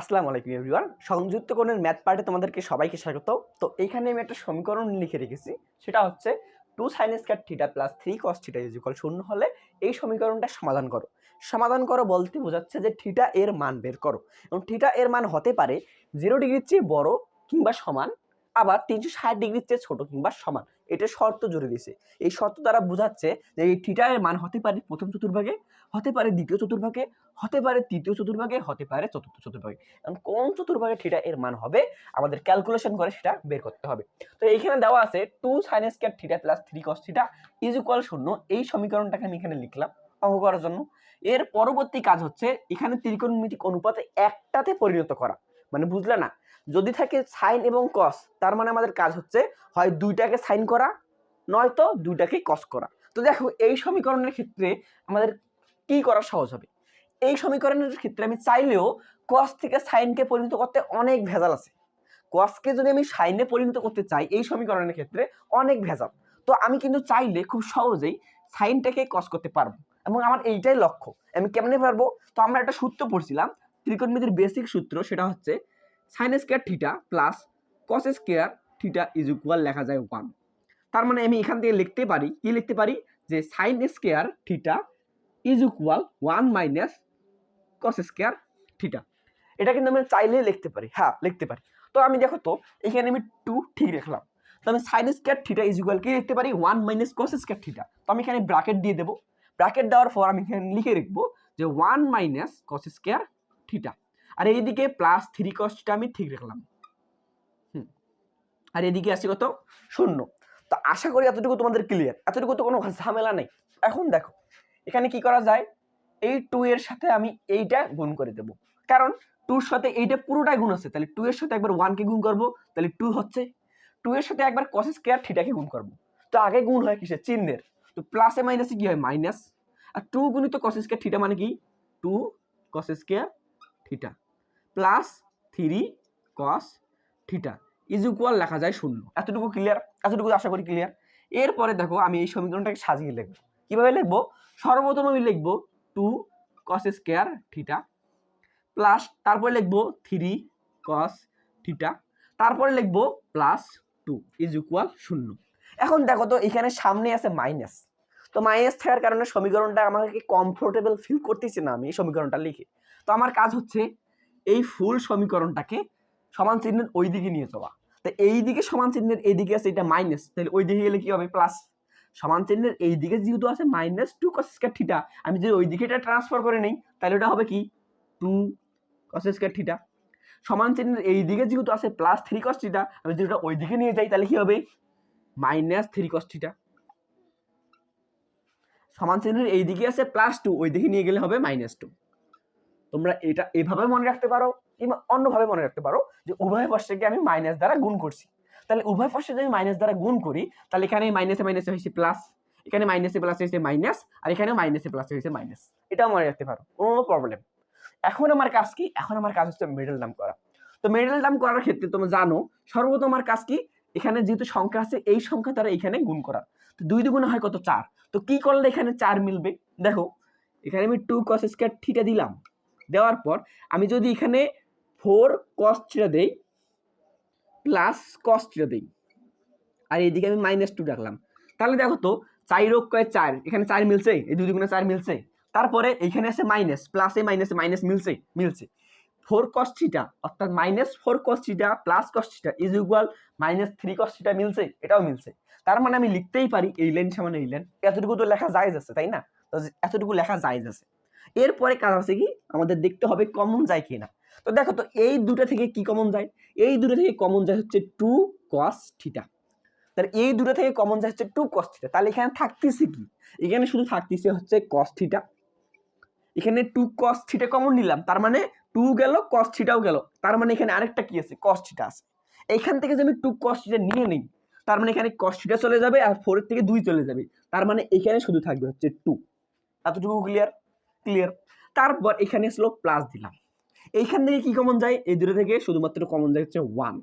আসসালামু আলাইকুম এভরিওয়ান। সংযুক্ত কোণের ম্যাথ পার্টে তোমাদেরকে সবাইকে স্বাগত। তো এইখানে আমি একটা সমীকরণ লিখে রেখেছি, সেটা হচ্ছে 2 sin square theta plus 3 cos theta is equal 0 হলে এই সমীকরণটা সমাধান করো। সমাধান করো বলতে বোঝাচ্ছে যে থিটা এর মান বের করো, এবং থিটা এর মান হতে পারে 0 ডিগ্রির চেয়ে বড় কিংবা সমান, আবার 360 ডিগ্রির চেয়ে ছোট কিংবা সমান। এটা শর্ত জুড়ে দিয়েছে। এই শর্ত দ্বারা বোঝাচ্ছে যে এই থিটা এর মান হতে পারে প্রথম চতুর্ভাগে, হতে পারে দ্বিতীয় চতুর্ভাগে, হতে পারে তৃতীয় চতুর্ভাগে, হতে পারে চতুর্থ চতুর্ভাগে। এখন কোন চতুর্ভাগে থিটা এর মান হবে আমাদের ক্যালকুলেশন করে সেটা বের করতে হবে। তো এইখানে দেওয়া আছে 2 sin square theta plus 3 cos theta is equal 0। এই সমীকরণটাকে আমি এখানে লিখলাম অঙ্ক করার জন্য। এর পরবর্তী কাজ হচ্ছে এখানে ত্রিকোণমিতিক অনুপাতে একটাতে পরিণত করা। মানে বুঝলে না, যদি থাকে সাইন এবং কস, তার মানে আমাদের কাজ হচ্ছে হয় দুইটাকে সাইন করা, নয়তো দুইটাকে কস করা। তো দেখো এই সমীকরণের ক্ষেত্রে আমাদের কি করা সহজ হবে। এই সমীকরণের ক্ষেত্রে আমি চাইলেও কস থেকে সাইনকে পরিণত করতে অনেক ভেজাল আছে। কসকে যদি আমি সাইনে পরিণত করতে চাই এই সমীকরণের ক্ষেত্রে অনেক ভেজাল। তো আমি কিন্তু চাইলে খুব সহজেই সাইনটাকে কস করতে পারবো, এবং আমার এইটাই লক্ষ্য। আমি কেমনে পারবো? তো আমরা একটা সূত্র পড়ছিলাম ত্রিকোণমিতির বেসিক সূত্র, সেটা হচ্ছে sine square theta plus cos square theta is equal লেখা যায় 1। তার মানে আমি এখান থেকে লিখতে পারি, কি লিখতে পারি, যে sine square theta is equal 1 minus cos square theta. এটা কিন্তু আমি চাইলেই লিখতে পারি, হ্যাঁ লিখতে পারি। তো আমি দেখো তো এখানে আমি 2 ঠিক রাখলাম। তো আমি sine square theta is equal কি লিখতে পারি, 1 মাইনাস কস স্কয়ার থিটা। তো আমি এখানে ব্র্যাকেট দিয়ে দেবো। ব্র্যাকেট দেওয়ার পর আমি এখানে লিখে রাখবো যে 1 মাইনাস কস স্কয়ার থিটা, আর এইদিকে প্লাস 3 cos থিটা আমি ঠিক রাখলাম। আর এদিকে আসি কত, 0। তো আশা করি এতটুকু তোমাদের ক্লিয়ার, এতটুকু তো কোনো ঝামেলা নেই। এখন দেখো এখানে কি করা যায়, এই 2 এর সাথে আমি এইটা গুণ করে দেব, কারণ 2 এর সাথে এইটা পুরোটাই গুণ আছে। তাহলে 2 এর সাথে একবার 1 কে গুণ করব, তাহলে 2 হচ্ছে। 2 এর সাথে একবার cos স্কয়ার থিটাকে গুণ করব। তো আগে গুণ হয় কিসের, চিহ্নের। তো প্লাসে মাইনাসে কি হয়, মাইনাস। আর 2 গুণিত cos স্কয়ার থিটা মানে কি, 2 cos square theta plus 3 cos theta is equal লেখা যায় 0। এতটুকু ক্লিয়ার? এতটুকু আশা করি ক্লিয়ার। এরপরে দেখো আমি এই সমীকরণটাকে সাজিয়ে লিখবো। কিভাবে লিখবো? সর্বপ্রথম আমি লিখবো 2 cos স্কয়ার থিটা প্লাস, তারপরে লিখবো 3 cos থিটা, তারপরে লিখবো প্লাস 2 ইজ ইকুয়াল 0। এখন দেখো তো এখানে সামনে আছে মাইনাস। তো মাইনাস থাকার কারণে সমীকরণটা আমাকে কমফোর্টেবল ফিল করতেছি না আমি এই সমীকরণটা লিখে। তো আমার কাজ হচ্ছে এই ফুল সমীকরণটাকে সমান চিহ্নের ওই দিকে নিয়ে যাওয়া। তো এই দিকে সমান চিহ্নের এইদিকে আছে এটা মাইনাস, তাহলে ওই দিকে গেলে কি হবে, প্লাস। সমান চিহ্নের এই দিকে যেহেতু আছে মাইনাস 2 cos স্কয়ার থিটা, আমি যদি ওই দিকে এটা ট্রান্সফার করে নেই তাহলে ওটা হবে কি 2 cos স্কয়ার থিটা। সমান চিহ্নের এই দিকে যেহেতু আছে প্লাস 3 cos থিটা, আমি যদি ওটা ওই দিকে নিয়ে যাই তাহলে কি হবে, মাইনাস 3 cos থিটা। সমান চিহ্নের এই দিকে আছে প্লাস 2, ওই দিকে নিয়ে গেলে হবে মাইনাস 2। তোমরা এটা এভাবে মনে রাখতে পারো, কিংবা অন্যভাবে মনে রাখতে পারো যে উভয় পাশকে আমি মাইনাস দ্বারা গুণ করছি। তাহলে উভয় পাশে যদি মাইনাস দ্বারা গুণ করি তাহলে এখানে মাইনাসে মাইনাসে হয়েছে প্লাস, এখানে মাইনাসে প্লাসে হয়েছে মাইনাস, আর এখানে মাইনাসে প্লাসে হয়েছে মাইনাস। এটাও মনে রাখতে পারো, কোনো প্রবলেম। এখন আমার কাজ কি, এখন আমার কাজ হচ্ছে মিডল টার্ম করা। তো মিডল টার্ম করার ক্ষেত্রে তোমরা জানো সর্বপ্রথম আমার কাজ কি, এখানে যেহেতু সংখ্যা আছে এই সংখ্যা দ্বারা এখানে গুণ করা। তো 2 দুগুণে হয় কত, 4। তো কি করলে এখানে 4 মিলবে, দেখো এখানে আমি 2 cos স্কয়ার থিটা দিলাম, দেওয়ার পর আমি যদি এখানে 4 cos থিটা দেই প্লাস cos থিটা দেই, আর এইদিকে আমি মাইনাস 2 রাখলাম, তাহলে দেখো তো 4 যোগ 4, এখানে 4 মিলছে, এই 2 দুগুণে 4 মিলছে। তারপরে এইখানে আছে মাইনাস, প্লাসে মাইনাসে মাইনাস মিলছে, মিলছে। 4 cos থিটা অর্থাৎ minus 4 cos theta plus cos theta is equal minus 3 cos theta মিলছে, এটাও মিলছে। তার মানে আমি লিখতেই পারি এই লাইন সমান এই লাইন। এতটুকু তো লেখা জায়েজ আছে, তাই না? তো এতটুকু লেখা জায়েজ আছে। এরপরে কাজ আছে কি, আমাদের দেখতে হবে কমন যায় কিনা। তো দেখো তো এই দুটো থেকে কি কমন যায়, এই দুটো থেকে কমন যায় হচ্ছে 2 cos থিটা। তাহলে এই দুটো থেকে কমন যায় হচ্ছে 2 cos থিটা। তাহলে এখানে থাকতেছে কি, এখানে শুধু থাকতেছে হচ্ছে cos থিটা। এখানে 2 cos থিটা কমন নিলাম, তার মানে 2 গেল, cos থিটাও গেল, তার মানে এখানে আরেকটা কি আছে, cos থিটা আছে। এইখান থেকে যদি আমি 2 cos থিটা নিয়ে নিই তার মানে এখানে cos থিটা চলে যাবে, আর 4 এর থেকে 2 চলে যাবে, তার মানে এখানে শুধু থাকবে হচ্ছে 2। এতটুকু ক্লিয়ার? ক্লিয়ার। তারপর এখানে আসলো প্লাস দিলাম, এইখান থেকে কি কমন যায়, এই দুটো থেকে শুধুমাত্র কমন যায় হচ্ছে 1।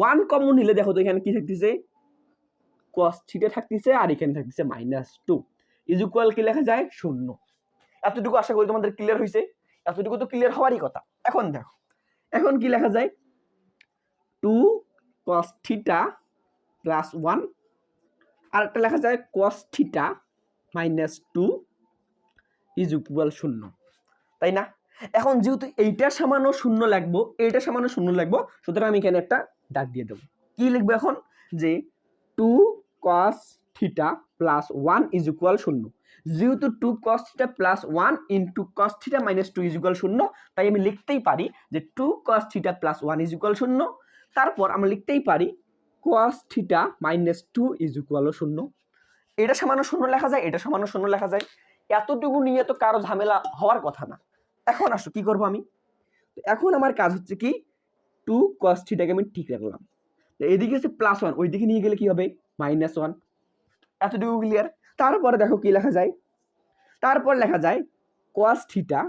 1 কমন নিলে দেখো তো এখানে কি থাকতেছে, cos থিটা থাকতেছে, আর এখানে থাকতেছে -2 ইজ ইকুয়াল কি লেখা যায়, 0। এতটুকু আশা করি তোমাদের ক্লিয়ার হয়েছে। এতটুকু তো ক্লিয়ার হওয়ারই কথা। এখন দেখো এখন কি লেখা যায় 2 cos থিটা প্লাস 1 আর একটা লেখা যায় cos theta minus 2 is equal 0, তাই না? এখন যেহেতু এইটা সমান শূন্য লিখবো, এইটা সমান শূন্য লিখবো, সুতরাং আমি এখানে একটা দাগ দিয়ে দেবো। কি লিখবো এখন যে 2 cos theta plus 1 is equal 0, যেহেতু 2 cos theta plus 1 into cos theta minus 2 is equal 0, তাই আমি লিখতেই পারি যে 2 cos theta plus 1 is equal 0। তারপর আমরা লিখতেই পারি cos theta minus 2 is equal 0। এটা সমান শূন্য লেখা যায়, এটা সমান শূন্য লেখা যায়, এতটুকু নিয়ে তো কারো ঝামেলা হওয়ার কথা না। এখন আসো কি করব আমি, এখন আমার কাজ হচ্ছে কি 2 cos থিটাকে আমি ঠিক রাখলাম, এদিকে আছে প্লাস 1, ওইদিকে নিয়ে গেলে কি হবে মাইনাস 1, এতটুকু ক্লিয়ার। তারপরে দেখো কি লেখা যায়, তারপর লেখা যায় cos থিটা,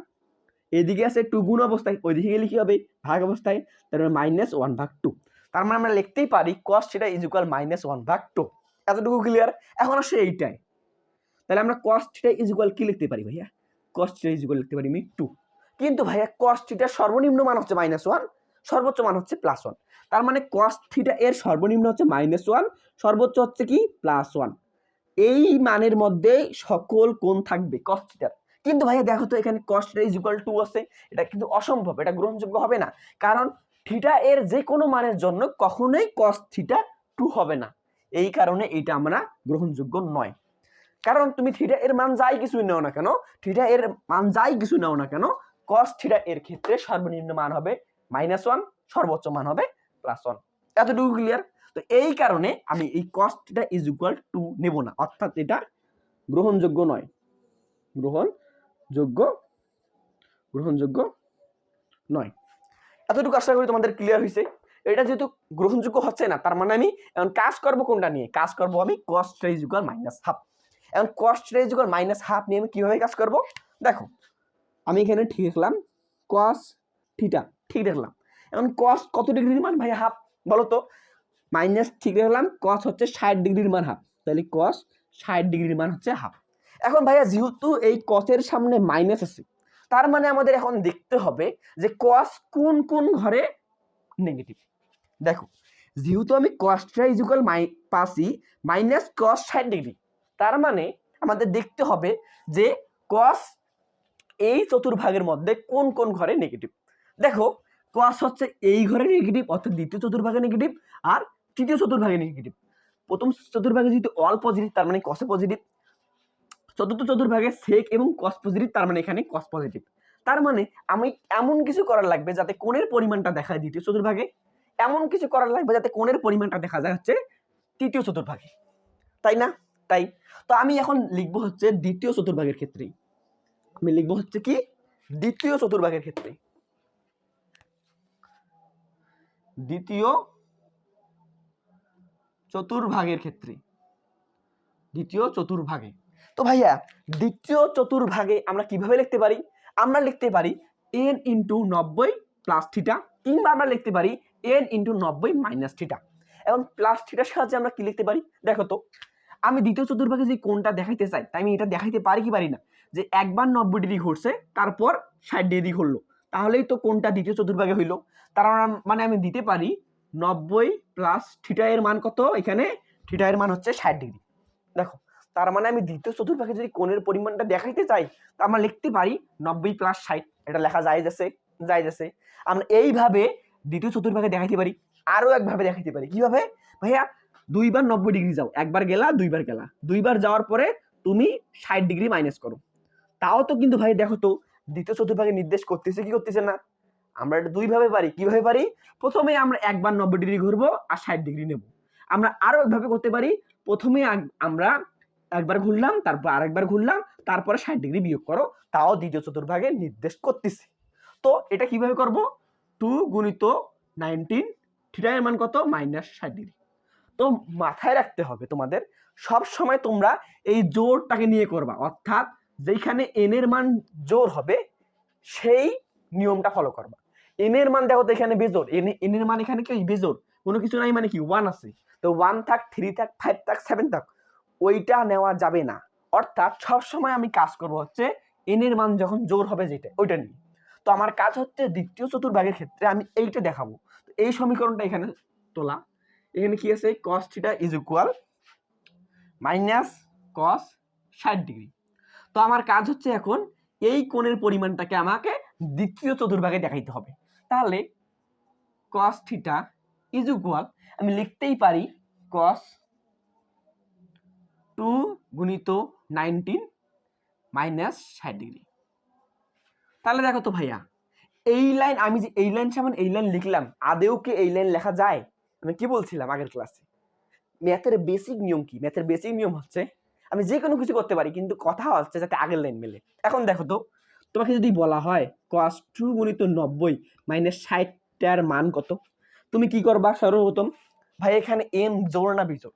এদিকে আছে 2 গুণ অবস্থায়, ওইদিকে গেলে কি হবে ভাগ অবস্থায়, তারপরে মাইনাস 1/2। তার মানে আমরা লিখতেই পারি cos theta is equal minus 1/2, এতটুকু ক্লিয়ার। এখন আসে এইটাই, তাহলে আমরা cos থিটা ইজ ইকুয়াল কি লিখতে পারি ভাইয়া, cos থিটা ইজ ইকুয়াল লিখতে পারি আমি 2। কিন্তু ভাইয়া cos থিটার সর্বনিম্ন মান হচ্ছে -1, সর্বোচ্চ মান হচ্ছে +1, তার মানে cos থিটা এর সর্বনিম্ন হচ্ছে -1, সর্বোচ্চ হচ্ছে কি +1। এই মানের মধ্যে সকল কোণ থাকবে cos থিটার। কিন্তু ভাইয়া দেখো তো এখানে cos থিটা ইজ ইকুয়াল 2 আছে, এটা কিন্তু অসম্ভব, এটা গ্রহণযোগ্য হবে না, কারণ থিটা এর যে কোনো মানের জন্য কখনোই cos থিটা 2 হবে না, এই কারণে এটা আমরা গ্রহণযোগ্য নয়। কারণ তুমি থিটা এর মান যাই কিছু নাও না কেন, থিটা এর মান যাই কিছু নাও না কেন, cos থিটা এর ক্ষেত্রে সর্বনিম্ন মান হবে -1, সর্বোচ্চ মান হবে +1, এতটুকু ক্লিয়ার। তো এই কারণে আমি এই cos থিটা ইজ ইকুয়াল 2 নেব না, অর্থাৎ এটা গ্রহণযোগ্য নয়, গ্রহণযোগ্য নয়। এতটুকু আশা করি তোমাদের ক্লিয়ার হয়েছে। এটা যেহেতু গ্রহণযোগ্য হচ্ছে না, তার মানে আমি এখন কাজ করব কোনটা নিয়ে, কাজ করব আমি cos থিটা ইজ ইকুয়াল -1/2। এখন cos থিটা ইজ ইকুয়াল -1/2 নিয়ে আমি কিভাবে কাজ করব, দেখো আমি এখানে ঠিক রাখলাম cos থিটা, ঠিক রাখলাম। এখন cos কত ডিগ্রির মান ভাই হাফ, বলো তো, মাইনাস ঠিক রাখলাম, cos হচ্ছে 60 ডিগ্রির মান হাফ, তাহলে cos 60 ডিগ্রির মান হচ্ছে হাফ। এখন ভাইয়া যেহেতু এই cos এর সামনে মাইনাস আছে, তার মানে আমাদের এখন দেখতে হবে যে cos কোন কোন ঘরে নেগেটিভ। দেখো যেহেতু আমি cos থিটা ইজ ইকুয়াল পাচ্ছি মাইনাস cos 60 ডিগ্রি, তার মানে আমাদের দেখতে হবে যে cos এই চতুর্ভাগের মধ্যে কোন কোন ঘরে নেগেটিভ। দেখো cos হচ্ছে এই ঘরে নেগেটিভ, অর্থাৎ দ্বিতীয় চতুর্ভাগে নেগেটিভ, আর তৃতীয় চতুর্ভাগে নেগেটিভ। প্রথম চতুর্ভাগে যেহেতু অল পজিটিভ, তার মানে cos পজিটিভ, চতুর্থ চতুর্ভাগে sec এবং cos পজিটিভ, তার মানে এখানে cos পজিটিভ। তার মানে আমি এমন কিছু করার লাগবে যাতে কোণের পরিমাণটা দেখা যায় দ্বিতীয় চতুর্ভাগে, এমন কিছু করার লাগবে যাতে কোণের পরিমাণটা দেখা যায় হচ্ছে তৃতীয় চতুর্ভাগে, তাই না? তাই তো আমি এখন লিখব হচ্ছে দ্বিতীয় চতুর্ভাগের ক্ষেত্রে, আমি লিখব হচ্ছে কি দ্বিতীয় চতুর্ভাগের ক্ষেত্রে, দ্বিতীয় চতুর্ভাগের ক্ষেত্রে, দ্বিতীয় চতুর্ভাগে। তো ভাইয়া দ্বিতীয় চতুর্ভাগে আমরা কিভাবে লিখতে পারি, আমরা লিখতে পারি n × 90 প্লাস থিটা, কিংবা আমরা লিখতে পারি n × 90 মাইনাস থিটা। এখন প্লাস থিটার সাহায্যে আমরা কি লিখতে পারি, দেখো তো আমি দ্বিতীয় চতুর্ভাগে যে কোণটা দেখাইতে চাই, তাই আমি এটা দেখাইতে পারি কি পারি না, যে একবার 90 ডিগ্রি ঘুরছে তারপর 60 ডিগ্রি ঘুরলো, তাহলেই তো কোণটা দ্বিতীয় চতুর্ভাগে হইলো। তার মানে আমি দিতে পারি 90 প্লাস থিটা এর মান কত, এখানে থিটা এর মান হচ্ছে 60 ডিগ্রি। দেখো তার মানে আমি দ্বিতীয় চতুর্ভাগে যদি কোণের পরিমাণটা দেখাইতে চাই, তা আমরা লিখতে পারি 90 প্লাস 60, এটা লেখা যায় যাচ্ছে। আমরা এইভাবে দ্বিতীয় চতুর্ভাগে দেখাইতে পারি। আরো একভাবে দেখাইতে পারি, কিভাবে ভাইয়া, দুইবার 90 ডিগ্রি যাও, একবার গেলা দুইবার গেলা, দুইবার যাওয়ার পরে তুমি 60 ডিগ্রি মাইনাস করো, তাও তো কিন্তু ভাই দেখো তো দ্বিতীয় চতুর্ভাগে নির্দেশ করতেছে কি করতেছে না। আমরা এটা দুইভাবে পারি, কিভাবে পারি, প্রথমে আমরা একবার 90 ডিগ্রি ঘুরবো আর 60 ডিগ্রি নেব। আমরা আরো একভাবে করতে পারি, প্রথমে আমরা একবার ঘুরলাম, তারপর আরেকবার ঘুরলাম, তারপরে 60 ডিগ্রি বিয়োগ করো, তাও দ্বিতীয় চতুর্ভাগে নির্দেশ করতেছে। তো এটা কিভাবে করব, 2 গুণিত 19, থিটা এর মান কত -60 ডিগ্রি। তো মাথায় রাখতে হবে তোমাদের, সব সময় তোমরা এই জোরটাকে নিয়ে করবা, অর্থাৎ যেখানে n এর মান জোর হবে সেই নিয়মটা ফলো করবা। n এর মান দেখো তো এখানে বেজোর, n এর মান এখানে কি বেজোর, কোনো কিছু নাই, মানে কি 1 আছে, তো 1 থাক, 3 থাক, 5 থাক, 7 থাক, ওইটা নেওয়া যাবে না। অর্থাৎ সব সময় আমি কাজ করব হচ্ছে n এর মান যখন জোর হবে যেটা, ওইটা নিয়ে। তো আমার কাজ হচ্ছে দ্বিতীয় চতুর্ভাগের ক্ষেত্রে আমি এইটা দেখাবো। তো এই সমীকরণটা এখানে তোলা, এখানে কি আছে cos theta is equal minus cos 60 degree. তো আমার কাজ হচ্ছে এখন এই কোণের পরিমাণটাকে আমাকে দ্বিতীয় চতুর্ভাগে দেখাইতে হবে। তাহলে cos থিটা ইজ ইকুয়াল আমি লিখতেই পারি cos 2 গুণিত 19 মাইনাস 60 ডিগ্রি। তাহলে দেখো তো ভাইয়া, এই লাইন আমি যে এই লাইন সমান এই লাইন লিখলাম, আদেও কি এই লাইন লেখা যায়? আমি কি বলছিলাম আগের ক্লাসে, ম্যাথের বেসিক নিয়ম কি? ম্যাথের বেসিক নিয়ম হচ্ছে আমি যে কোনো কিছু করতে পারি, কিন্তু কথা হচ্ছে যাতে আগের লাইন মেলে। এখন দেখো তো, তোমাকে যদি বলা হয় cos 2 গুণিত 90 মাইনাস 60টার মান কত, তুমি কি করবা? সর্বপ্রথম ভাই এখানে n জোড় না বিজোড়,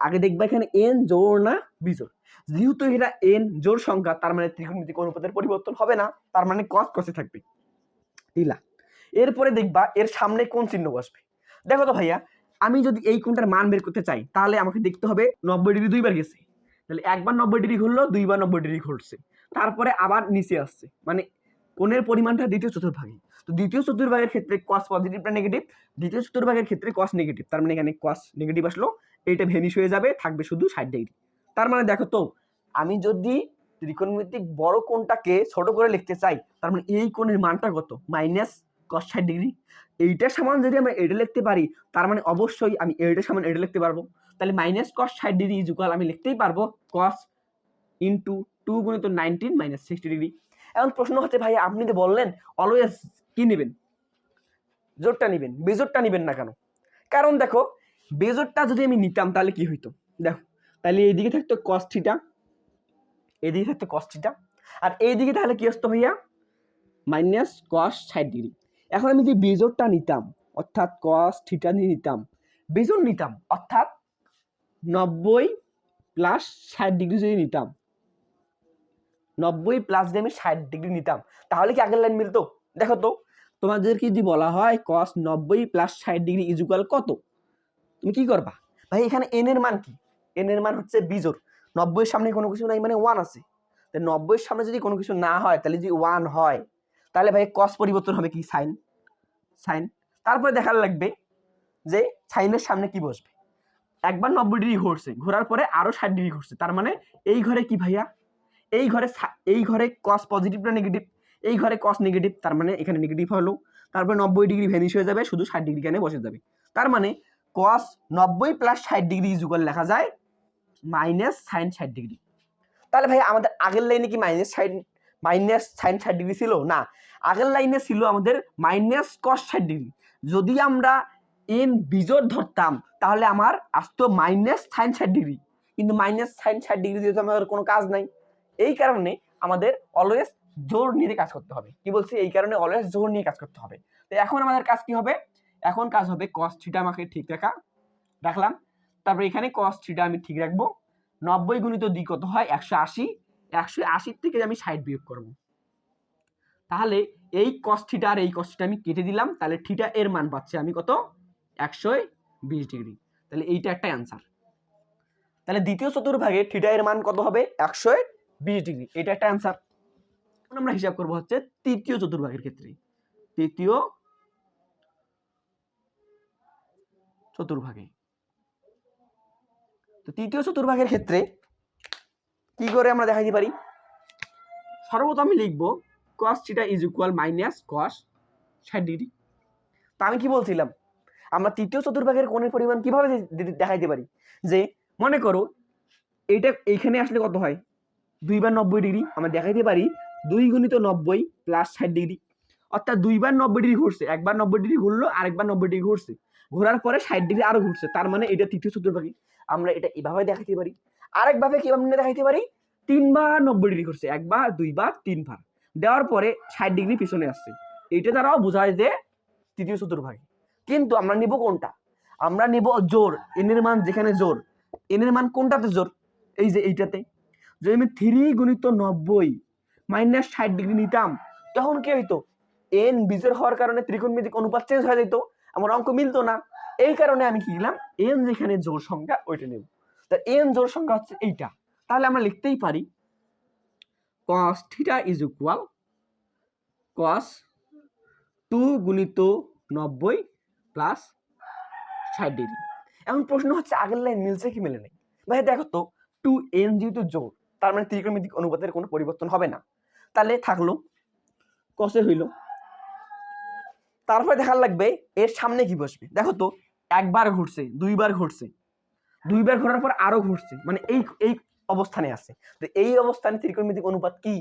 আগে দেখবা এখানে n জোড় না বিজোড়। যেহেতু এটা n জোড় সংখ্যা, তার মানে ত্রিকোণমিতিক অনুপাতের পরিবর্তন হবে না, তার মানে cos cosে থাকবে, দিলা। এরপরে দেখবা এর সামনে কোন চিহ্ন বসবে। দেখো তো ভাইয়া, আমি যদি এই কোণটার মান বের করতে চাই, তাহলে আমাকে দেখতে হবে 90 ডিগ্রি দুইবার গেছে, তাহলে একবার 90 ডিগ্রি ঘুরলো, দুইবার 90 ডিগ্রি ঘুরছে, তারপরে আবার নিচে আসছে, মানে কোণের পরিমাণটা দ্বিতীয় চতুর্ভাগে। তো দ্বিতীয় চতুর্ভাগের ক্ষেত্রে cos পজিটিভ না নেগেটিভ? দ্বিতীয় চতুর্ভাগের ক্ষেত্রে cos নেগেটিভ, তার মানে এখানে cos নেগেটিভ আসলো, এইটা ভেনিশ হয়ে যাবে, থাকবে শুধু 60 ডিগ্রি। তার মানে দেখো তো, আমি যদি ত্রিকোণমিতিক বড় কোণটাকে ছোট করে লিখতে চাই, তার মানে এই কোণের মানটা কত? Minus cos 60 degree. এইটার সমান যদি আমরা এটা লিখতে পারি, তার মানে অবশ্যই আমি এইটার সমান এটা লিখতে পারবো। তাহলে minus cos 60 degree is equal আমি লিখতেই পারবো cos ইন্টু 2 গুণিত 19 মাইনাস 60 ডিগ্রি। এখন প্রশ্ন হচ্ছে ভাই, আপনি তো বললেন অলওয়েজ কি নেবেন? জোড়টা নেবেন, বেজোড়টা নেবেন না কেন? কারণ দেখো, বেজোড়টা যদি আমি নিতাম তাহলে কি হইতো? দেখো, তাহলে এইদিকে থাকতো cos থিটা, এদিকে থাকতো cos থিটা, আর এইদিকে তাহলে কি আসতো ভাইয়া? Minus cos 60 degree. এখন আমি যে বেজোড়টা নিতাম, অর্থাৎ cos থিটা নিয়ে নিতাম, বেজোড় নিতাম, অর্থাৎ 90 প্লাস 60 ডিগ্রি যদি নিতাম, 90 প্লাস যদি আমি 60 ডিগ্রি নিতাম, তাহলে কি আগের লাইন মিলতো? দেখো তো, তোমাদেরকে যদি বলা হয় cos 90 plus 60 degree is equal কত, তুমি কি করবা? ভাই এখানে n এর মান কি? n এর মান হচ্ছে বিজোড়, 90 এর সামনে কোনো কিছু নাই মানে 1 আছে, তাই 90 এর সামনে যদি কোনো কিছু না হয়, তাহলে যদি 1 হয়, তাহলে ভাই cos পরিবর্তন হবে কি? সাইন। সাইন, তারপরে দেখার লাগবে যে সাইনের সামনে কি বসবে। একবার 90 ডিগ্রি ঘুরছে, ঘোরার পরে আরো 60 ডিগ্রি ঘুরছে, তার মানে এই ঘরে কি ভাইয়া? এই ঘরে cos পজিটিভ না নেগেটিভ? এই ঘরে cos নেগেটিভ, তার মানে এখানে নেগেটিভ হলো, তারপরে 90 ডিগ্রি ভ্যানিশ হয়ে যাবে, শুধু 60 ডিগ্রি এখানে বসে যাবে। তার মানে cos 90 plus 60 degree is equal লেখা যায় মাইনাস সাইন 60 ডিগ্রি। তাহলে ভাই আমাদের আগের লাইনে কি মাইনাস সাইন 60 ডিগ্রি ছিল? না, আগের লাইনে ছিল আমাদের মাইনাস cos 60 ডিগ্রি। যদি আমরা n বিজোড় ধরতাম, তাহলে আমার আসতো মাইনাস সাইন 60 ডিগ্রি, কিন্তু মাইনাস সাইন 60 ডিগ্রি দিয়ে তো আমাদের কোনো কাজ নাই। এই কারণে আমাদের অলওয়েজ জোড় নিয়ে কাজ করতে হবে। কি বলছি? এই কারণে অলওয়েজ জোড় নিয়ে কাজ করতে হবে। তো এখন আমাদের কাজ কি হবে? এখন কাজ হবে cos থিটা আমাকে ঠিক রাখলাম, তারপর এখানে cos থিটা আমি ঠিক রাখবো। 90 গুণিত 2 কত হয়? 180। 180 থেকে আমি 60 বিয়োগ করব, তাহলে এই cos থিটা আর এই cos থিটা আমি কেটে দিলাম, তাহলে থিটা এর মান পাচ্ছি আমি কত? 120 ডিগ্রি। তাহলে এইটা একটা অ্যান্সার। তাহলে দ্বিতীয় চতুর্ভাগে থিটা এর মান কত হবে? 120 ডিগ্রি, এটা একটা অ্যান্সার। এখন আমরা হিসাব করব হচ্ছে তৃতীয় চতুর্ভাগের ক্ষেত্রে। তৃতীয় চতুর্ভাগে, তো তৃতীয় চতুর্ভাগের ক্ষেত্রে কি করে আমরা দেখাইতে পারি? সর্বপ্রথম আমি লিখব cos theta is equal minus cos 60 degree. তা আমি কি বলছিলাম, আমরা তৃতীয় চতুর্ভাগের কোণের পরিমাণ কিভাবে দেখাইতে পারি? যে মনে করো এইটা এইখানে আসলে কত হয়? 2 বার 90 ডিগ্রি, আমরা দেখাইতে পারি 2 গুণিত 90 প্লাস 60 ডিগ্রি, অর্থাৎ 2 বার 90 ডিগ্রি ঘুরছে, একবার 90 ডিগ্রি ঘুরলো, আরেকবার 90 ডিগ্রি ঘুরছে, ঘোরার পরে 60 ডিগ্রি আরো ঘুরছে, তার মানে এটা তৃতীয় চতুর্ভাগী। আমরা এটা এভাবে দেখাইতে পারি। আরেকভাবে কিভাবে দেখাইতে পারি? 3 বার 90 ডিগ্রি ঘুরছে, একবার, দুইবার, তিনবার, দেওয়ার পরে 60 ডিগ্রি পিছনে আসছে, এইটা দ্বারাও বোঝায় যে তৃতীয় চতুর্ভাগী। কিন্তু আমরা নিব কোনটা? আমরা নিব জোর, n এর মান যেখানে জোর, n এর মান কোনটাতে জোর? এই যে এইটাতে। যদি আমি 3 গুণিত 90 মাইনাস 60 ডিগ্রি নিতাম, তখন কি হইতো? n বিজোড় হওয়ার কারণে ত্রিকোণমিতিক অনুপাত চেঞ্জ হয়ে যেত, আমার অঙ্ক মিলতো না। এই কারণে আমি কি নিলাম? n যেখানে জোড় সংখ্যা ওইটা নেব। তা n জোড় সংখ্যা হচ্ছে এইটা, তাহলে আমরা লিখতেই পারি cos থিটা ইজ ইকুয়াল কস 2 গুণিত 90 প্লাস 60 ডিগ্রি। এখন প্রশ্ন হচ্ছে আগের লাইন মিলছে কি মেলে নেই? ভাই দেখো তো 2n যেহেতু জোড়, তার মানে ত্রিকোণমিতিক অনুপাতের কোনো পরিবর্তন হবে না। তাহলে থাকলো কসে হইল। তারপরে দেখার লাগবে এর সামনে কি বসবে। দেখো তো একবার ঘুরছে, দুইবার ঘুরছে, দুইবার ঘোরার পর আরো ঘুরছে, মানে এই এই অবস্থানে আছে। তো এই অবস্থানে ত্রিকোণমিতিক অনুপাত কি?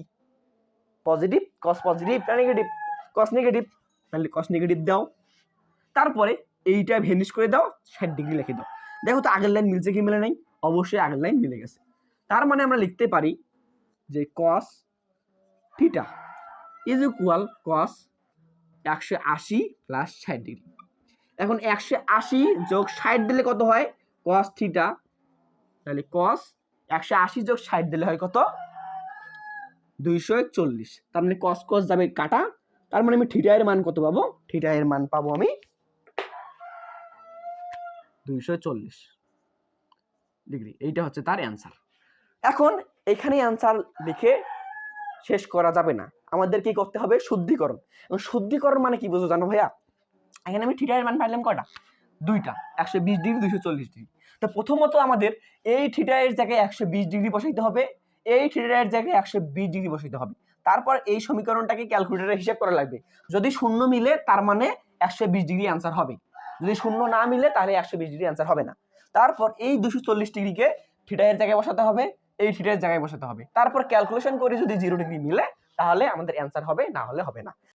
পজিটিভ। কস পজিটিভ না নেগেটিভ? কস নেগেটিভ। তাহলে কস নেগেটিভ দাও, তারপরে এইটা ভেনিশ করে দাও, 60 ডিগ্রি লিখে দাও। দেখো তো আগের লাইন মিলছে কি মেলে নাই? অবশ্যই আগের লাইন মিলে গেছে। তার মানে আমরা লিখতে পারি যে cos theta is equal cos 180 plus 60 degree. এখন 180 যোগ 60 দিলে কত হয়? Cos theta. তাহলে কস 180 যোগ 60 দিলে হয় কত? 240। তার মানে কস কস যাবে কাটা, তার মানে আমি থিটা এর মান কত পাবো? থিটা এর মান পাবো আমি 240 ডিগ্রি। এইটা হচ্ছে তার অ্যান্সার। এখন এখানে অ্যান্সার লিখে শেষ করা যাবে না, আমাদের কি করতে হবে? শুদ্ধিকরণ। এবং শুদ্ধিকরণ মানে কি বুঝো জানো ভাইয়া? এখানে আমি থিটা এর মান পাইলাম কয়টা? দুইটা, 120 ডিগ্রি 240 ডিগ্রি। তো প্রথমত আমাদের এই থিটা এর জায়গায় 120 ডিগ্রি বসাইতে হবে, এই থিটা এর জায়গায় 120 ডিগ্রি বসাইতে হবে। তারপর এই সমীকরণটাকে ক্যালকুলেটরে হিসাব করা লাগবে। যদি শূন্য মিলে তার মানে 120 ডিগ্রি অ্যান্সার হবে, যদি শূন্য না মিলে তাহলে 120 ডিগ্রি অ্যান্সার হবে না। তারপর এই 240 ডিগ্রিকে থিটা এর জায়গায় বসাতে হবে, এই থিটা এর জায়গায় বসাতে হবে। তারপর ক্যালকুলেশন করে যদি 0 ডিগ্রি মিলে তাহলে আমাদের অ্যান্সার হবে, না হলে হবে না।